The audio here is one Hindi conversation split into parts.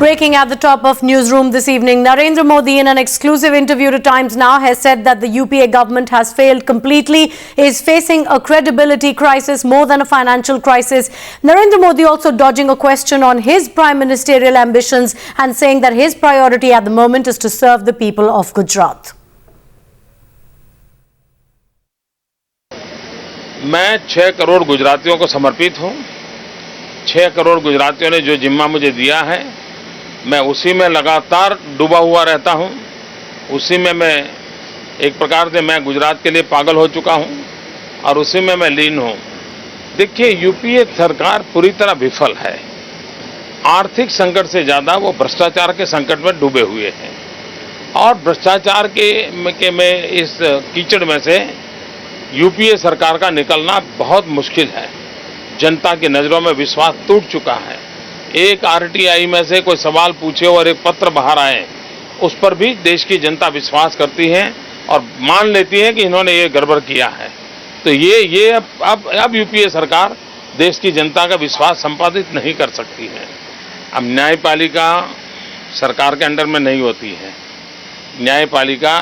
Breaking at the top of newsroom this evening, Narendra Modi in an exclusive interview to Times Now has said that the UPA government has failed completely, is facing a credibility crisis more than a financial crisis. Narendra Modi also dodging a question on his prime ministerial ambitions and saying that his priority at the moment is to serve the people of Gujarat. मैं 6 करोड़ गुजरातियों को समर्पित हूं। 6 करोड़ गुजरातियों ने जो जिम्मा मुझे दिया है, मैं उसी में लगातार डूबा हुआ रहता हूं। उसी में मैं एक प्रकार से मैं गुजरात के लिए पागल हो चुका हूं और उसी में मैं लीन हूं। देखिए, यूपीए सरकार पूरी तरह विफल है। आर्थिक संकट से ज़्यादा वो भ्रष्टाचार के संकट में डूबे हुए हैं और भ्रष्टाचार में इस कीचड़ में से यूपीए सरकार का निकलना बहुत मुश्किल है। जनता की नज़रों में विश्वास टूट चुका है। एक आरटीआई में से कोई सवाल पूछे और एक पत्र बाहर आए, उस पर भी देश की जनता विश्वास करती है और मान लेती है कि इन्होंने ये गड़बड़ किया है। तो ये अब यूपीए सरकार देश की जनता का विश्वास संपादित नहीं कर सकती है। अब न्यायपालिका सरकार के अंडर में नहीं होती है। न्यायपालिका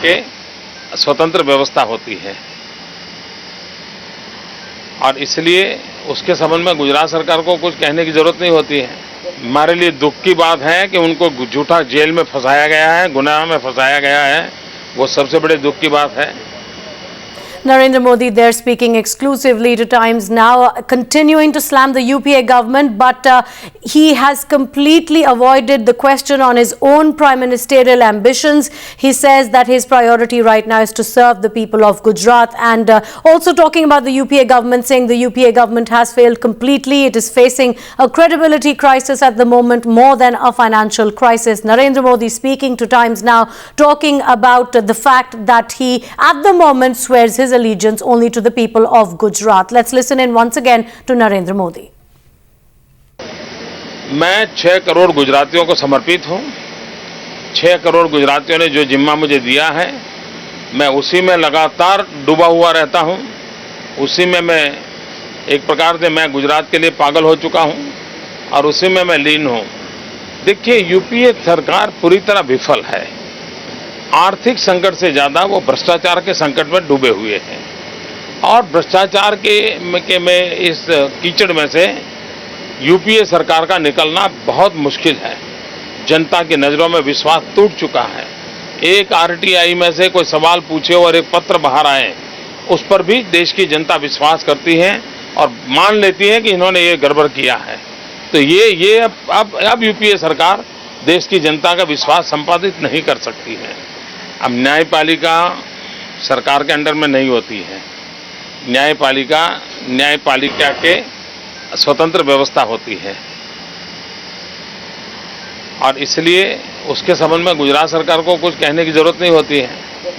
के स्वतंत्र व्यवस्था होती है और इसलिए उसके संबंध में गुजरात सरकार को कुछ कहने की जरूरत नहीं होती है। हमारे लिए दुख की बात है कि उनको झूठा जेल में फंसाया गया है, गुनाह में फंसाया गया है। वो सबसे बड़े दुख की बात है। Narendra Modi there speaking exclusively to Times Now, continuing to slam the UPA government, but he has completely avoided the question on his own prime ministerial ambitions. He says that his priority right now is to serve the people of Gujarat, and also talking about the UPA government, saying the UPA government has failed completely. It is facing a credibility crisis at the moment more than a financial crisis. Narendra Modi speaking to Times Now, talking about the fact that he at the moment swears his allegiance only to the people of Gujarat. Let's listen in once again to Narendra Modi. मैं 6 करोड़ गुजरातियों को समर्पित हूं। 6 करोड़ गुजरातियों ने जो जिम्मा मुझे दिया है, मैं उसी में लगातार डूबा हुआ रहता हूं। उसी में मैं एक प्रकार से मैं गुजरात के लिए पागल हो चुका हूं और उसी में मैं लीन हूं। देखिए, यूपीए सरकार पूरी तरह विफल है। आर्थिक संकट से ज़्यादा वो भ्रष्टाचार के संकट में डूबे हुए हैं और भ्रष्टाचार में इस कीचड़ में से यूपीए सरकार का निकलना बहुत मुश्किल है। जनता की नज़रों में विश्वास टूट चुका है। एक आरटीआई में से कोई सवाल पूछे और एक पत्र बाहर आए, उस पर भी देश की जनता विश्वास करती है और मान लेती है कि इन्होंने ये गड़बड़ किया है। तो ये अब यूपीए सरकार देश की जनता का विश्वास संपादित नहीं कर सकती है। अब न्यायपालिका सरकार के अंडर में नहीं होती है। न्यायपालिका के स्वतंत्र व्यवस्था होती है और इसलिए उसके संबंध में गुजरात सरकार को कुछ कहने की जरूरत नहीं होती है।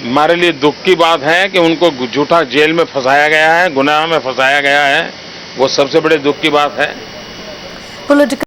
हमारे लिए दुख की बात है कि उनको झूठा जेल में फंसाया गया है, गुनाह में फंसाया गया है। वो सबसे बड़े दुख की बात है।